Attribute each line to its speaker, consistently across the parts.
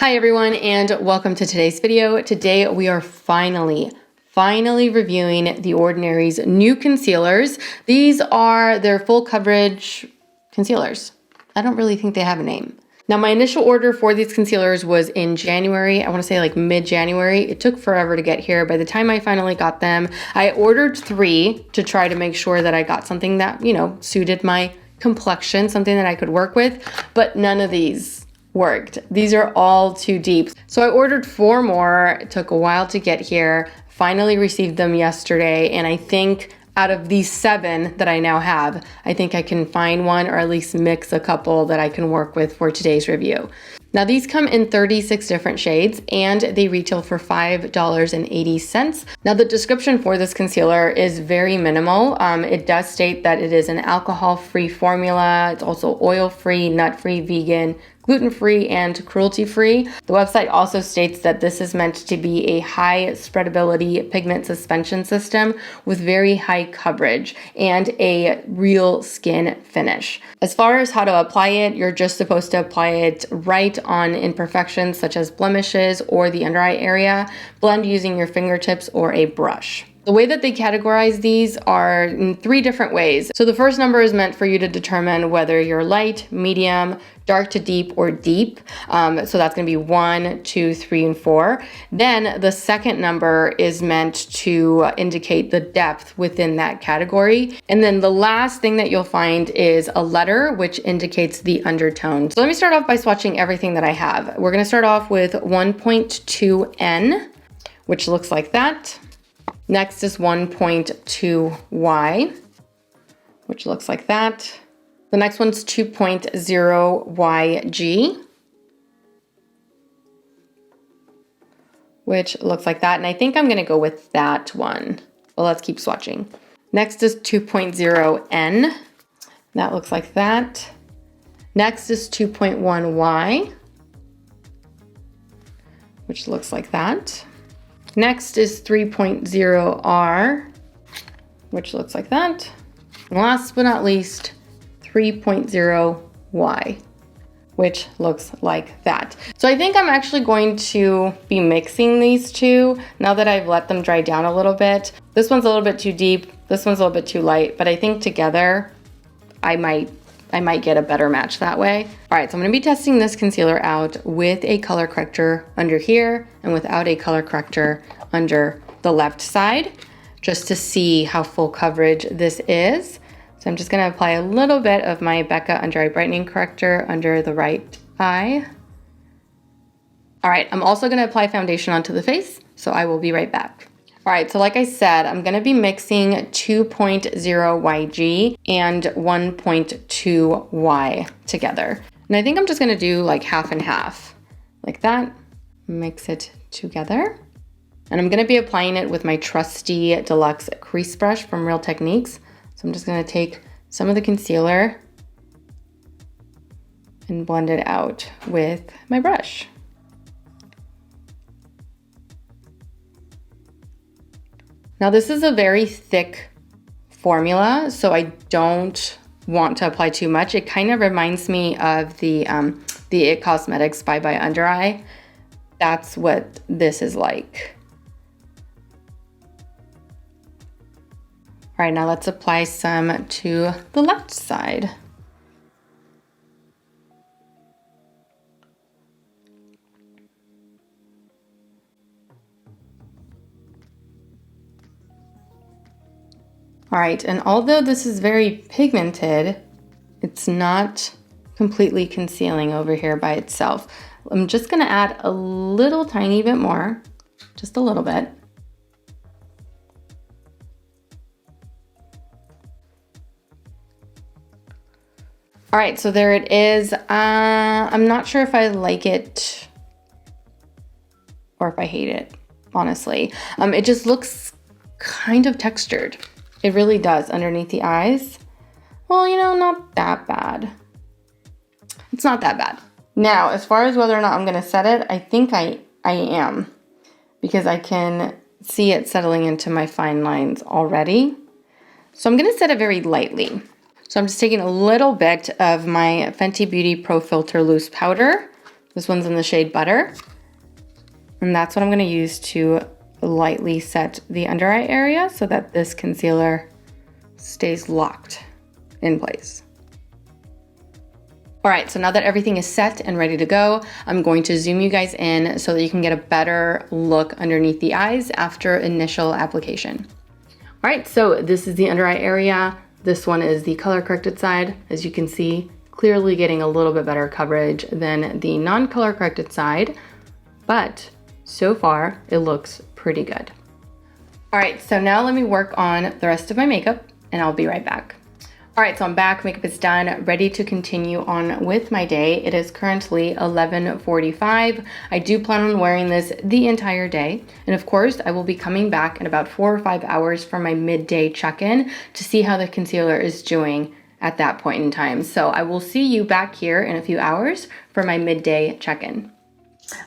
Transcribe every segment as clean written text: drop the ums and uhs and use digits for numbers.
Speaker 1: Hi everyone, and welcome to today's video. Today we are finally reviewing The Ordinary's new concealers. These are their full coverage concealers. I don't really think they have a name. Now, my initial order for these concealers was in January. I want to say like mid-January. It took forever to get here. By the time I finally got them, I ordered 3 to try to make sure that I got something that, suited my complexion, something that I could work with, but none of these worked. These are all too deep. So I ordered 4 more. It took a while to get here. Finally received them yesterday, and I think out of these 7 that I now have, I think I can find one or at least mix a couple that I can work with for today's review. Now these come in 36 different shades and they retail for $5.80. Now the description for this concealer is very minimal. It does state that it is an alcohol-free formula. It's also oil-free, nut-free, vegan, gluten-free, and cruelty-free. The website also states that this is meant to be a high spreadability pigment suspension system with very high coverage and a real skin finish. As far as how to apply it, you're just supposed to apply it right on imperfections such as blemishes or the under eye area. Blend using your fingertips or a brush. The way that they categorize these are in 3 different ways. So the first number is meant for you to determine whether you're light, medium, dark to deep, or deep. So that's going to be 1, 2, 3, and 4. Then the second number is meant to indicate the depth within that category. And then the last thing that you'll find is a letter which indicates the undertone. So let me start off by swatching everything that I have. We're going to start off with 1.2N, which looks like that. Next is 1.2Y, which looks like that. The next one's 2.0YG, which looks like that. And I think I'm going to go with that one. Well, let's keep swatching. Next is 2.0N. That looks like that. Next is 2.1Y, which looks like that. Next is 3.0R, which looks like that. And last but not least, 3.0Y, which looks like that. So I think I'm actually going to be mixing these 2 now that I've let them dry down a little bit. This one's a little bit too deep, this one's a little bit too light, but I think together I might get a better match that way. All right, so I'm gonna be testing this concealer out with a color corrector under here and without a color corrector under the left side, just to see how full coverage this is. So I'm just gonna apply a little bit of my Becca Under Eye Brightening Corrector under the right eye. All right, I'm also gonna apply foundation onto the face, so I will be right back. All right, so like I said, I'm gonna be mixing 2.0YG and 1.2Y together. And I think I'm just gonna do like half and half, like that. Mix it together. And I'm gonna be applying it with my trusty deluxe crease brush from Real Techniques. So I'm just gonna take some of the concealer and blend it out with my brush. Now this is a very thick formula, so I don't want to apply too much. It kind of reminds me of the IT Cosmetics Bye Bye Under Eye. That's what this is like. All right, now let's apply some to the left side. All right, and although this is very pigmented, it's not completely concealing over here by itself. I'm just gonna add a little tiny bit more, just a little bit. All right, so there it is. I'm not sure if I like it or if I hate it, honestly. It just looks kind of textured. It really does underneath the eyes. Well, not that bad. It's not that bad. Now, as far as whether or not I'm gonna set it, I think I am, because I can see it settling into my fine lines already. So I'm gonna set it very lightly. So I'm just taking a little bit of my Fenty Beauty Pro Filter Loose Powder, This one's in the shade Butter. And that's what I'm gonna use to lightly set the under eye area so that this concealer stays locked in place. All right, so now that everything is set and ready to go, I'm going to zoom you guys in so that you can get a better look underneath the eyes after initial application. All right, so this is the under eye area. This one is the color corrected side. As you can see, clearly getting a little bit better coverage than the non-color corrected side, but so far it looks pretty good. All right, so now let me work on the rest of my makeup and I'll be right back. All right, so I'm back, makeup is done, ready to continue on with my day. It is currently 11:45. I do plan on wearing this the entire day. And of course, I will be coming back in about 4 or 5 hours for my midday check-in to see how the concealer is doing at that point in time. So I will see you back here in a few hours for my midday check-in.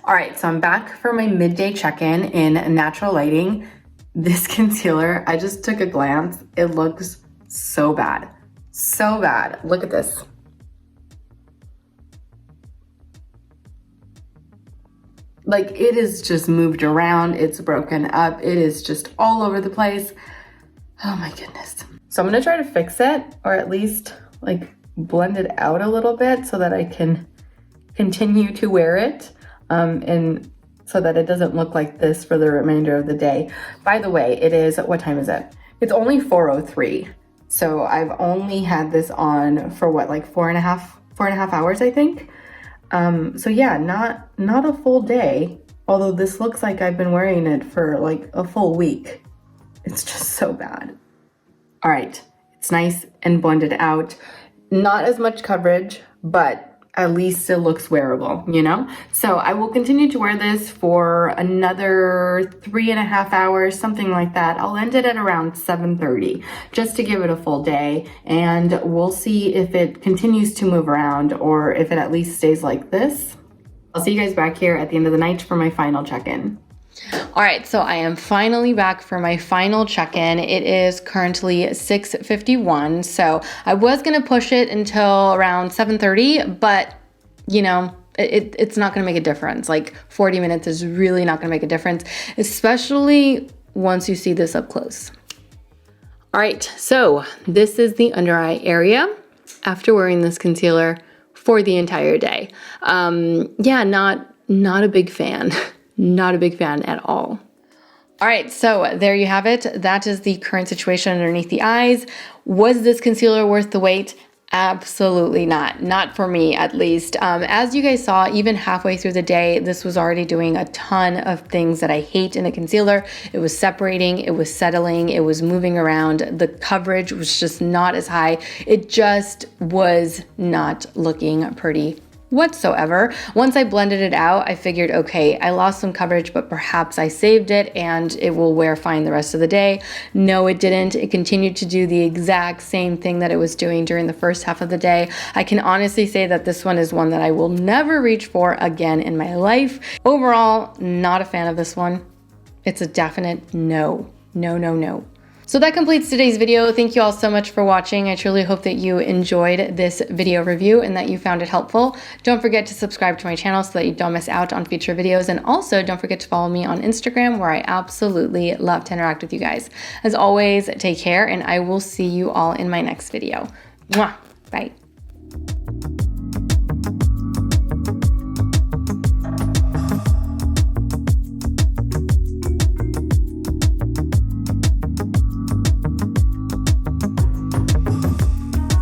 Speaker 1: All right, so I'm back for my midday check-in in natural lighting. This concealer, I just took a glance. It looks so bad. So bad. Look at this. Like, it is just moved around. It's broken up. It is just all over the place. Oh my goodness. So I'm gonna try to fix it, or at least like blend it out a little bit so that I can continue to wear it, and so that it doesn't look like this for the remainder of the day. By the way, it is, what time is it? It's only 4:03. So I've only had this on for what, like 4.5 hours, I think. So yeah, not a full day, although this looks like I've been wearing it for like a full week. It's just so bad. All right, it's nice and blended out. Not as much coverage, but at least it looks wearable, you know? So I will continue to wear this for another 3.5 hours, something like that. I'll end it at around 7:30, just to give it a full day. And we'll see if it continues to move around or if it at least stays like this. I'll see you guys back here at the end of the night for my final check-in. All right, so I am finally back for my final check-in. It is currently 6:51, so I was gonna push it until around 7:30, but you know, it's not gonna make a difference. Like 40 minutes is really not gonna make a difference, especially once you see this up close. All right, so this is the under eye area after wearing this concealer for the entire day. Yeah, not a big fan. Not a big fan at all. All right, so there you have it. That is the current situation underneath the eyes. Was this concealer worth the wait? Absolutely not. Not for me, at least. As you guys saw, even halfway through the day, this was already doing a ton of things that I hate in a concealer. It was separating, it was settling, it was moving around. The coverage was just not as high. It just was not looking pretty whatsoever. Once I blended it out, I figured, okay, I lost some coverage, but perhaps I saved it and it will wear fine the rest of the day. No, it didn't. It continued to do the exact same thing that it was doing during the first half of the day. I can honestly say that this one is one that I will never reach for again in my life. Overall, not a fan of this one. It's a definite no. No, no, no. So that completes today's video. Thank you all so much for watching. I truly hope that you enjoyed this video review and that you found it helpful. Don't forget to subscribe to my channel so that you don't miss out on future videos. And also don't forget to follow me on Instagram, where I absolutely love to interact with you guys. As always, take care, and I will see you all in my next video. Mwah! Bye.